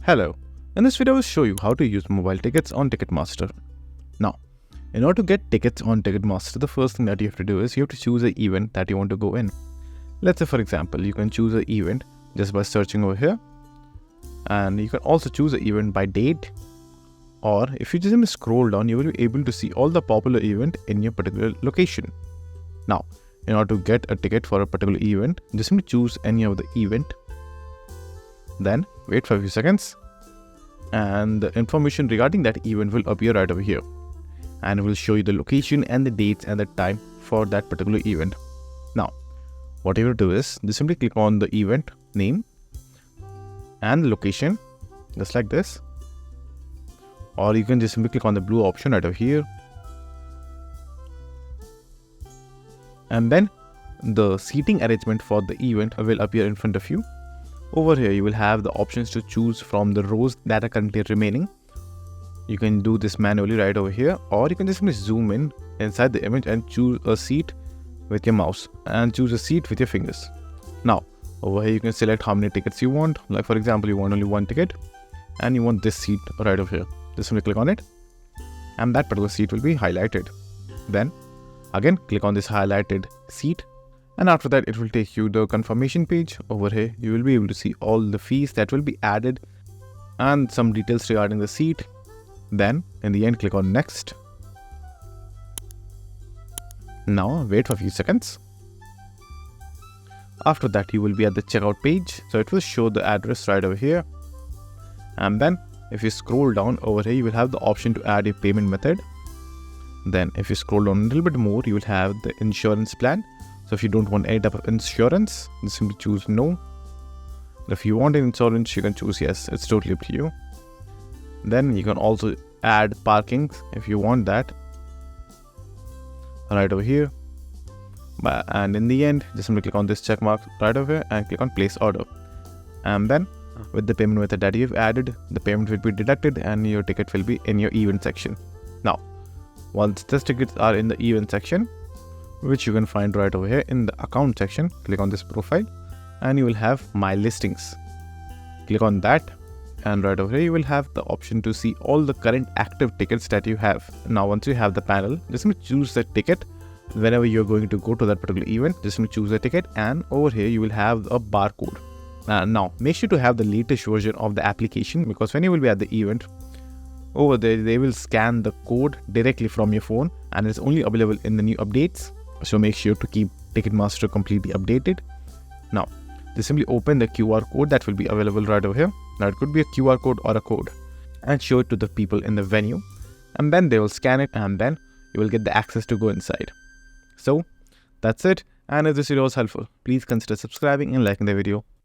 Hello, in this video I will show you how to use mobile tickets on Ticketmaster. Now, in order to get tickets on Ticketmaster, the first thing that you have to do is you have to choose an event that you want to go in. Let's say for example, you can choose an event just by searching over here, and you can also choose an event by date, or if you just simply scroll down, you will be able to see all the popular event in your particular location. Now, in order to get a ticket for a particular event, just simply choose any of the event. Then wait for a few seconds and the information regarding that event will appear right over here, and it will show you the location and the dates and the time for that particular event. Now, what you will do is just simply click on the event name and the location just like this, or you can just simply click on the blue option right over here, and then the seating arrangement for the event will appear in front of you. Over here, you will have the options to choose from the rows that are currently remaining. You can do this manually right over here, or you can just simply zoom in inside the image and choose a seat with your mouse and choose a seat with your fingers. Now, over here, you can select how many tickets you want. Like for example, you want only one ticket and you want this seat right over here. Just simply click on it and that particular seat will be highlighted. Then again, click on this highlighted seat. And after that, it will take you the confirmation page. Over here, you will be able to see all the fees that will be added and some details regarding the seat. Then in the end, click on next. Now wait for a few seconds. After that, you will be at the checkout page. So it will show the address right over here. And then if you scroll down over here, you will have the option to add a payment method. Then if you scroll down a little bit more, you will have the insurance plan. So if you don't want any type of insurance, just simply choose no. If you want an insurance, you can choose yes. It's totally up to you. Then you can also add parking if you want that right over here. And in the end, just simply click on this check mark right over here and click on place order. And then with the payment method that you've added, the payment will be deducted and your ticket will be in your event section. Now, once these tickets are in the event section, which you can find right over here in the account section, click on this profile and you will have my listings. Click on that and right over here you will have the option to see all the current active tickets that you have. Now once you have the panel, just simply choose the ticket. Whenever you're going to go to that particular event, just simply choose the ticket and over here you will have a barcode. Now make sure to have the latest version of the application, because when you will be at the event, over there they will scan the code directly from your phone and it's only available in the new updates. So make sure to keep Ticketmaster completely updated. Now, just simply open the QR code that will be available right over here. Now it could be a QR code or a code, and show it to the people in the venue, and then they will scan it and then you will get the access to go inside. So that's it. And if this video was helpful, please consider subscribing and liking the video.